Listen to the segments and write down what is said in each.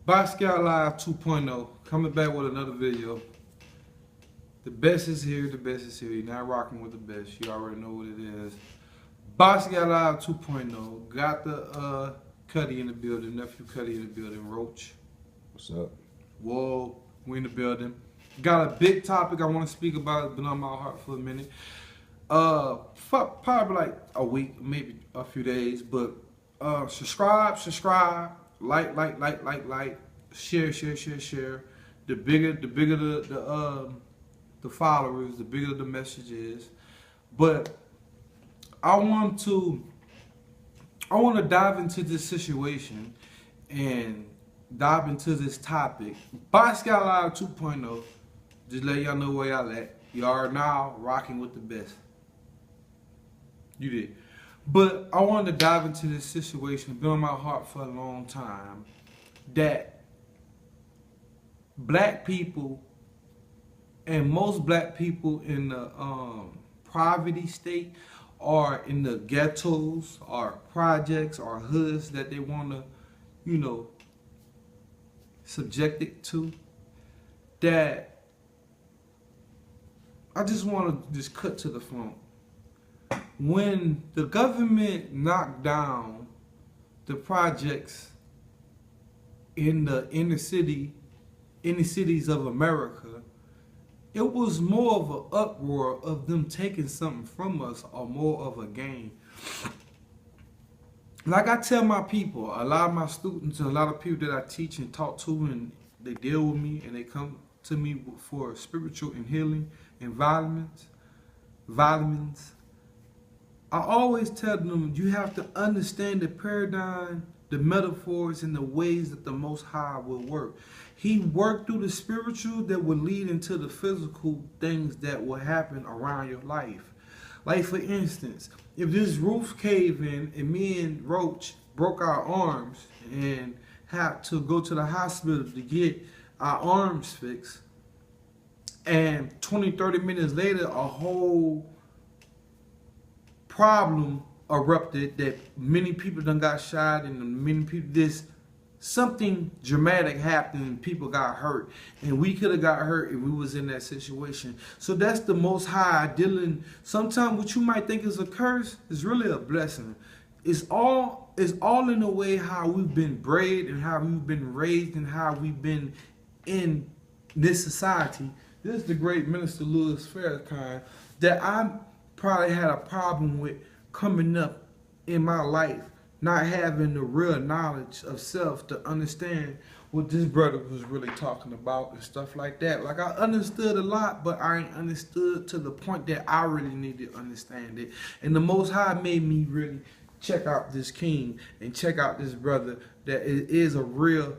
Basquiat Live 2.0 coming back with another video. The best is here, the best is here. You're not rocking with the best. You already know what it is. Basquiat Live 2.0. Got the Cuddy in the building, nephew Cuddy in the building, Roach. What's up? Whoa, we in the building. Got a big topic I want to speak about. It's been on my heart for a minute. Probably like a week, maybe a few days. But subscribe, like, share. The bigger the followers, the bigger the message is. But I want to dive into this situation and dive into this topic. Basquiat Live 2.0. Just let y'all know where y'all at. You are now rocking with the best. You did. But I wanted to dive into this situation. It's been on my heart for a long time. That black people and most black people in the poverty state or in the ghettos or projects or hoods that they want to, subject it to, that I just want to just cut to the front. When the government knocked down the projects in the inner cities of America, it was more of an uproar of them taking something from us or more of a gain. Like I tell my people, a lot of my students and a lot of people that I teach and talk to, and they deal with me and they come to me for spiritual and healing and vitamins. I always tell them you have to understand the paradigm, the metaphors, and the ways that the Most High will work. He worked through the spiritual that will lead into the physical things that will happen around your life. Like for instance, if this roof cave in and me and Roach broke our arms and had to go to the hospital to get our arms fixed, and 20, 30 minutes later a whole problem erupted that many people done got shot and many people something dramatic happened and people got hurt, and we could have got hurt if we was in that situation. So that's the Most High dealing. Sometimes what you might think is a curse is really a blessing. It's all in the way how we've been bred and how we've been raised and how we've been in this society. This is the great minister Louis Farrakhan that I probably had a problem with coming up in my life, not having the real knowledge of self to understand what this brother was really talking about and stuff like that. Like I understood a lot, but I ain't understood to the point that I really need to understand it. And the Most High made me really check out this king and check out this brother that is a real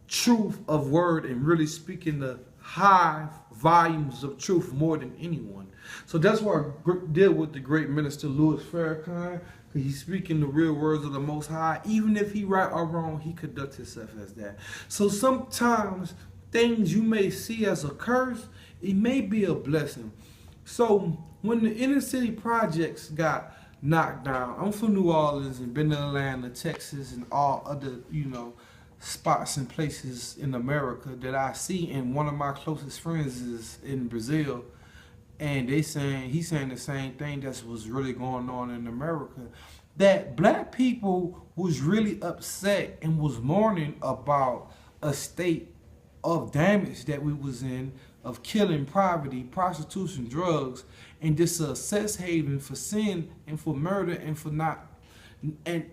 truth of word and really speaking the high volumes of truth more than anyone. So that's why I deal with the great minister Louis Farrakhan, because he's speaking the real words of the Most High. Even if he right or wrong, he conducts himself as that. So sometimes things you may see as a curse, it may be a blessing. So when the inner city projects got knocked down, I'm from New Orleans and been to Atlanta, Texas, and all other, spots and places in America that I see, and one of my closest friends is in Brazil, and he's saying the same thing that was really going on in America, that black people was really upset and was mourning about a state of damage that we was in, of killing, poverty, prostitution, drugs, and just a sex haven for sin and for murder and for not, and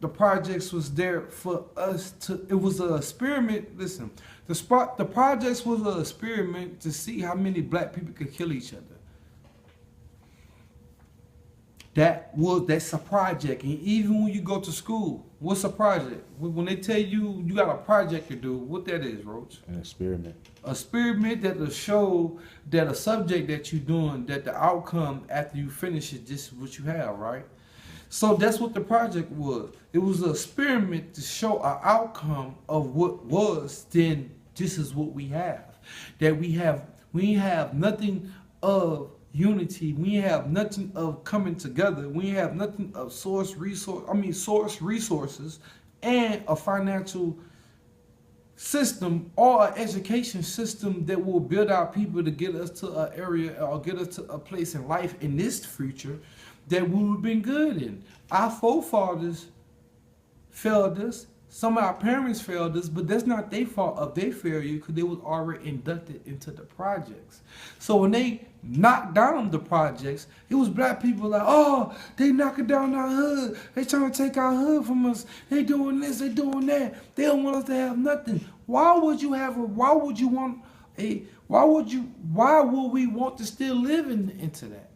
the projects was there for us to, it was an experiment. Listen, the projects was an experiment to see how many black people could kill each other. That's a project. And even when you go to school, what's a project? When they tell you you got a project to do, what that is, Roach? An experiment. A experiment that will show that a subject that you're doing, that the outcome after you finish is just what you have, right? So that's what the project was. It was an experiment to show an outcome of what was, then this is what we have. That we have nothing of unity. We have nothing of coming together. We have nothing of source resources and a financial system or an education system that will build our people to get us to an area or get us to a place in life in this future that we would have been good in. Our forefathers failed us. Some of our parents failed us, but that's not their fault of their failure because they was already inducted into the projects. So when they knocked down the projects, it was black people like, oh, they knocking down our hood. They trying to take our hood from us. They doing this, they doing that. They don't want us to have nothing. Why would you why would we want to still live into that?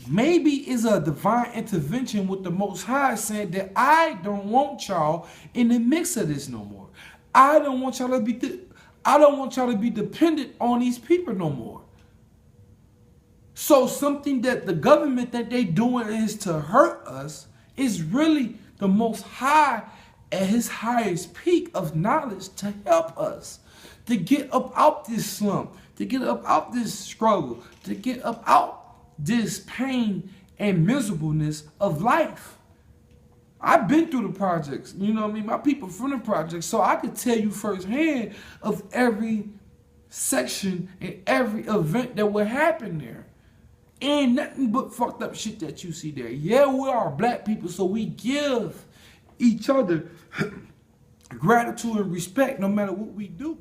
Maybe it's a divine intervention with the Most High saying that I don't want y'all in the mix of this no more. I don't want y'all to be dependent on these people no more. So something that the government that they doing is to hurt us is really the Most High at his highest peak of knowledge to help us to get up out this slump, to get up out this struggle, to get up out this pain and miserableness of life. I've been through the projects, you know what I mean? My people from the projects, so I could tell you firsthand of every section and every event that would happen there. Ain't nothing but fucked up shit that you see there. Yeah, we are black people, so we give each other gratitude and respect no matter what we do.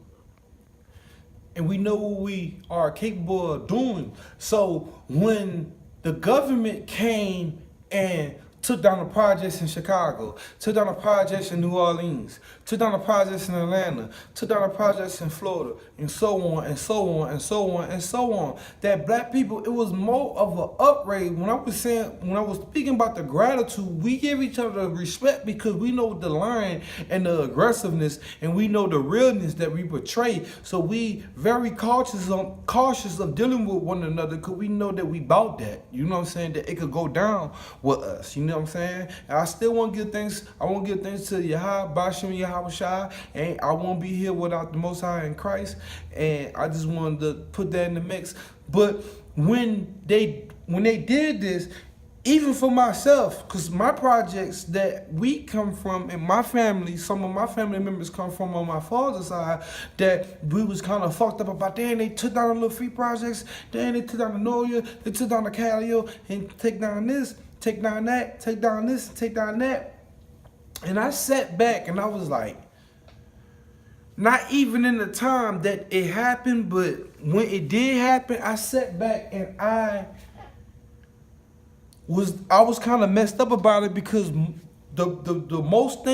And we know what we are capable of doing. So when the government came and took down the projects in Chicago, took down the projects in New Orleans, took down the projects in Atlanta, took down the projects in Florida, and so on, and so on, and so on, and so on. That black people, it was more of an upgrade. When I was speaking about the gratitude, we give each other the respect because we know the line and the aggressiveness, and we know the realness that we portray. So we very cautious of dealing with one another because we know that we bout that. You know what I'm saying? That it could go down with us. You know what I'm saying? And I still want to give thanks. I want to give thanks to Yahweh, Bashem, Yahweh Shai, and I won't be here without the Most High in Christ. And I just wanted to put that in the mix. But when they did this, even for myself, because my projects that we come from and my family, some of my family members come from on my father's side, that we was kind of fucked up about. Then they took down the little free projects. Then they took down the Noya. They took down the Calio and take down this. Take down that, take down this, take down that. And I sat back and I was like, not even in the time that it happened, but when it did happen, I sat back and I was kind of messed up about it because the most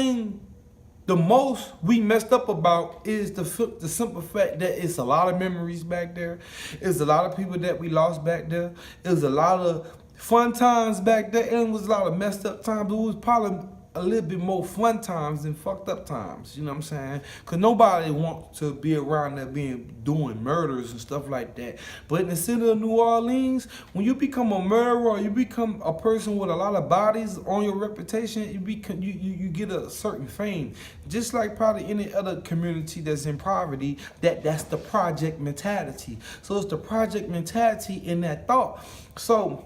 we messed up about is the simple fact that it's a lot of memories back there. It's a lot of people that we lost back there. It was a lot of fun times back there, and it was a lot of messed up times. It was probably a little bit more fun times than fucked up times. You know what I'm saying? Because nobody wants to be around there doing murders and stuff like that. But in the city of New Orleans, when you become a murderer or you become a person with a lot of bodies on your reputation, you get a certain fame. Just like probably any other community that's in poverty, that's the project mentality. So it's the project mentality in that thought. So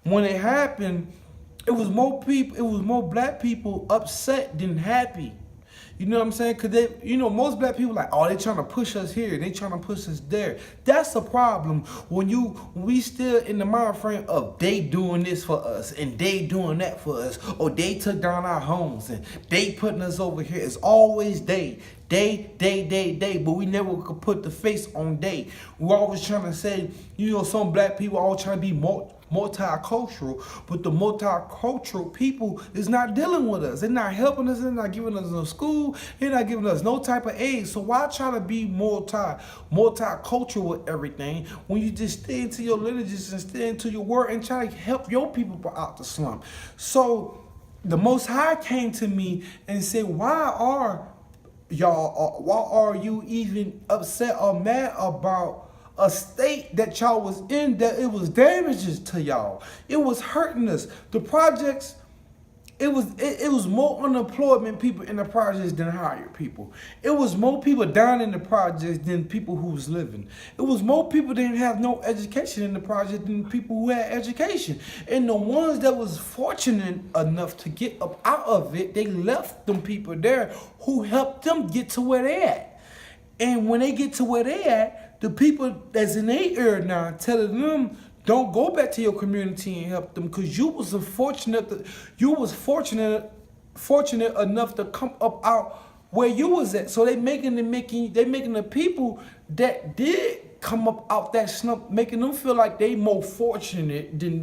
when it happened, it was more black people upset than happy. You know what I'm saying? Because most black people like, oh, they trying to push us here, they trying to push us there. That's a problem when we still in the mind frame of they doing this for us and they doing that for us, or they took down our homes and they putting us over here. It's always they, but we never could put the face on they. We're always trying to say, some black people always trying to be multicultural, but the multicultural people is not dealing with us. They're not helping us. They're not giving us no school. They're not giving us no type of aid. So why try to be multicultural with everything when you just stay into your lineages and stay into your word and try to help your people out the slump? So the Most High came to me and said, why are you even upset or mad about a state that y'all was in, that it was damages to y'all? It was hurting us. The projects it was more unemployment people in the projects than hired people. It was more people down in the projects than people who was living. It was more people that didn't have no education in the project than people who had education. And the ones that was fortunate enough to get up out of it, they left them people there who helped them get to where they at. And when they get to where they at, the people that's in their ear now telling them, don't go back to your community and help them, because you was fortunate enough to come up out where you was at. So they making the people that did come up out that slump, making them feel like they more fortunate than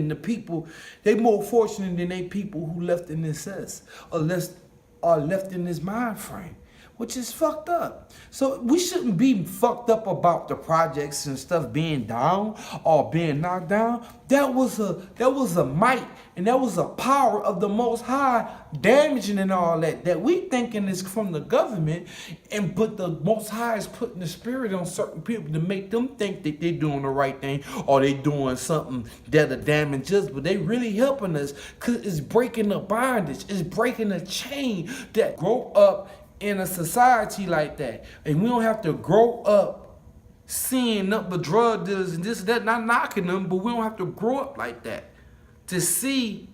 the people. They more fortunate than they people who left in this cess or left in this mind frame, which is fucked up. So we shouldn't be fucked up about the projects and stuff being down or being knocked down. That was a might and that was a power of the Most High damaging and all that we thinking is from the government, but the Most High is putting the spirit on certain people to make them think that they're doing the right thing or they doing something that'll damage us, but they really helping us because it's breaking the bondage, it's breaking the chain that grow up in a society like that. And we don't have to grow up seeing nothing but drug dealers and this and that, not knocking them, but we don't have to grow up like that to see,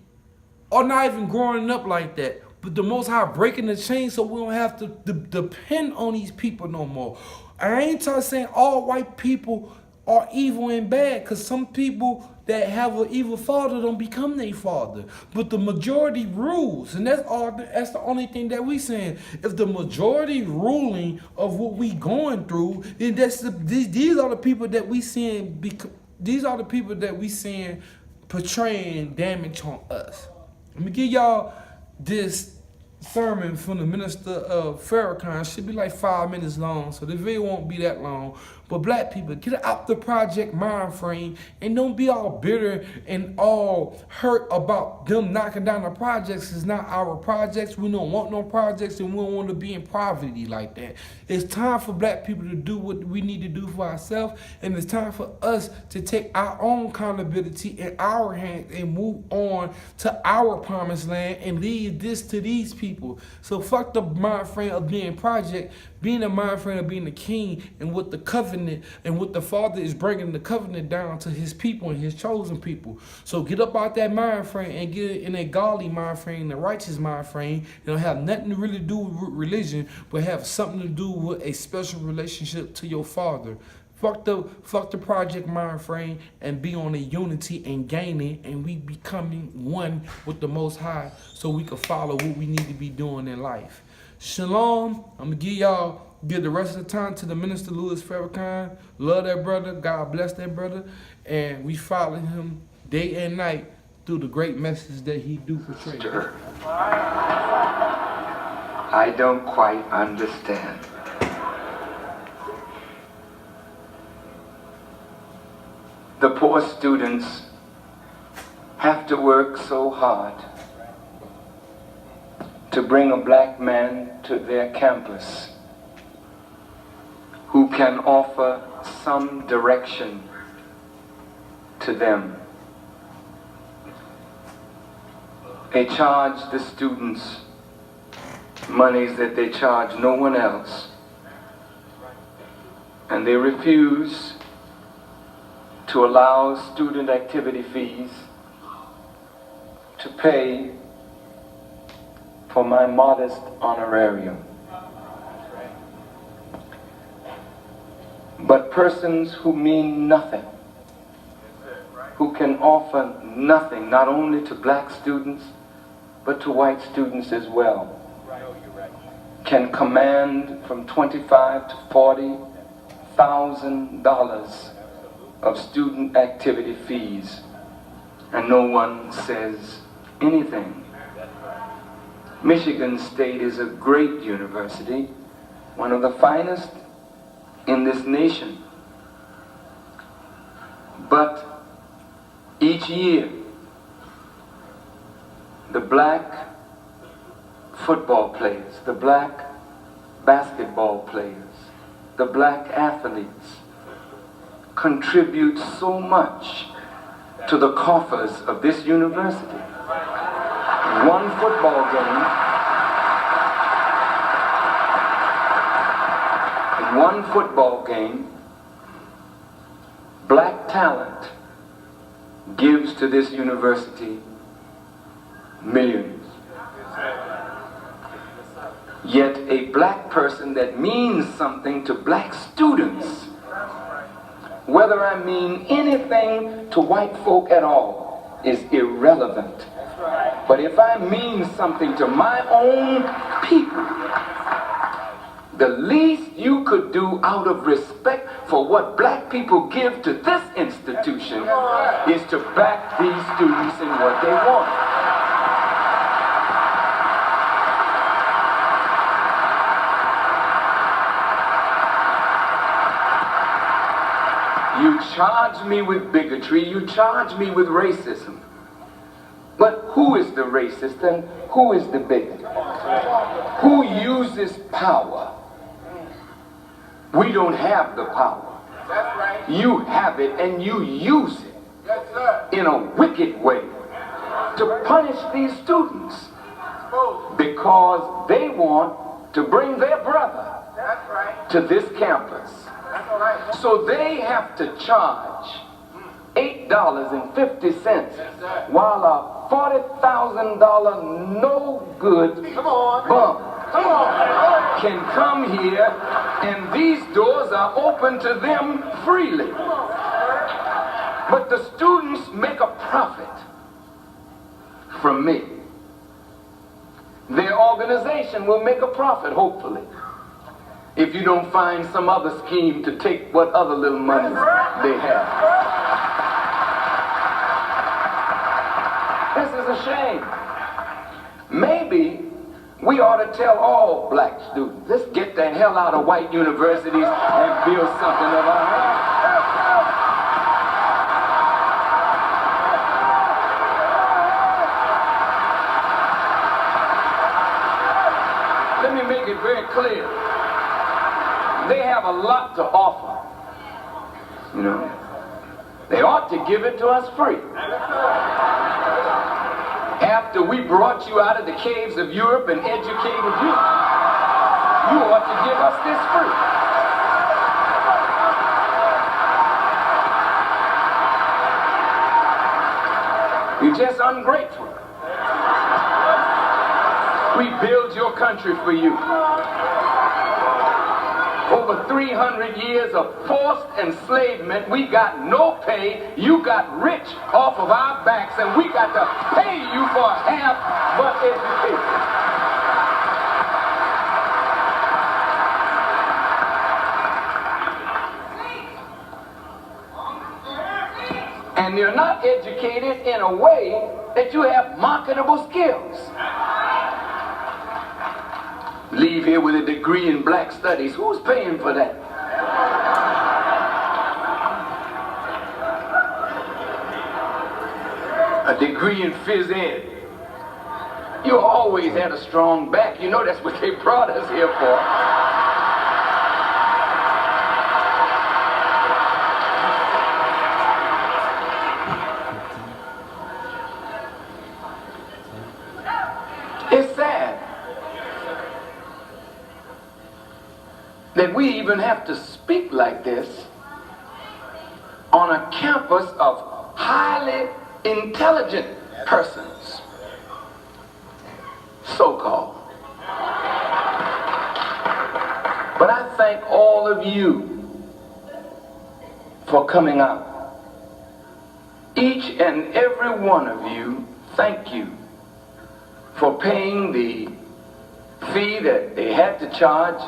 or not even growing up like that, but the Most High breaking the chain so we don't have to depend on these people no more. I ain't saying all white people are evil and bad, because some people that have an evil father don't become their father. But the majority rules, and that's the only thing that we saying. If the majority ruling of what we going through, then these are the people that we seeing. These are the people that we seeing portraying damage on us. Let me give y'all this sermon from the minister of Farrakhan. It should be like 5 minutes long, so the video won't be that long. But black people, get out the project mind frame and don't be all bitter and all hurt about them knocking down the projects. It's not our projects. We don't want no projects, and we don't want to be in poverty like that. It's time for black people to do what we need to do for ourselves, and it's time for us to take our own accountability in our hands and move on to our promised land and leave this to these people. So fuck the mind frame of being project, being a mind frame of being the king, and what the covenant and what the Father is bringing the covenant down to his people and his chosen people. So get up out that mind frame and get in a godly mind frame, the righteous mind frame. It don't have nothing to really do with religion, but have something to do with a special relationship to your Father. Fuck the project mind frame and be on a unity and gaining, and we becoming one with the Most High so we can follow what we need to be doing in life. Shalom. I'm going to give the rest of the time to the minister Louis Farrakhan. Love that brother. God bless that brother. And we follow him day and night through the great message that he do portray. I don't quite understand. The poor students have to work so hard to bring a black man to their campus who can offer some direction to them. They charge the students monies that they charge no one else, and they refuse to allow student activity fees to pay for my modest honorarium. But persons who mean nothing, who can offer nothing, not only to black students, but to white students as well, can command from $25,000 to $40,000 of student activity fees, and no one says anything. Michigan State is a great university, one of the finest in this nation. But each year, the black football players, the black basketball players, the black athletes contribute so much to the coffers of this university. One football game, in one football game, black talent gives to this university millions. Yet a black person that means something to black students, whether I mean anything to white folk at all, is irrelevant. But if I mean something to my own people, the least you could do out of respect for what black people give to this institution is to back these students in what they want. You charge me with bigotry, you charge me with racism. But who is the racist and who is the bigot? Who uses power? We don't have the power. You have it and you use it in a wicked way to punish these students because they want to bring their brother to this campus. So they have to charge $8.50 while a $40,000 no good bum can come here and these doors are open to them freely. But the students make a profit from me. Their organization will make a profit, hopefully, if you don't find some other scheme to take what other little money they have. This is a shame. Maybe we ought to tell all black students, let's get the hell out of white universities and build something of our own. Let me make it very clear. They have a lot to offer. You know, they ought to give it to us free. After we brought you out of the caves of Europe and educated you, you ought to give us this free. You're just ungrateful. We build your country for you. Over 300 years of forced enslavement, we got no pay, you got rich off of our backs, and we got to pay you for half but education. And you're not educated in a way that you have marketable skills. Leave here with a degree in black studies. Who's paying for that? A degree in phys ed. You always had a strong back. You know that's what they brought us here for. It's sad that we even have to speak like this on a campus of highly intelligent persons, so-called. But I thank all of you for coming out. Each and every one of you, thank you for paying the fee that they had to charge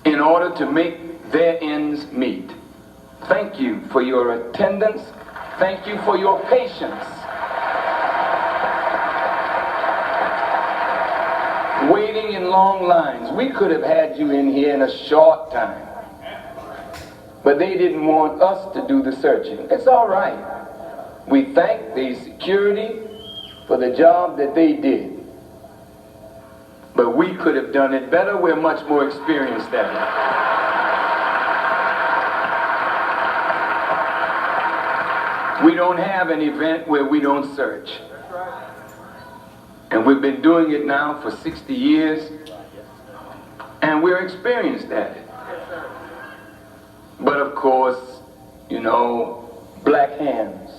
in order to make their ends meet. Thank you for your attendance. Thank you for your patience. Waiting in long lines. We could have had you in here in a short time. But they didn't want us to do the searching. It's all right. We thank the security for the job that they did. But we could have done it better. We're much more experienced at it. We don't have an event where we don't search. And we've been doing it now for 60 years, and we're experienced at it. But of course, you know, black hands.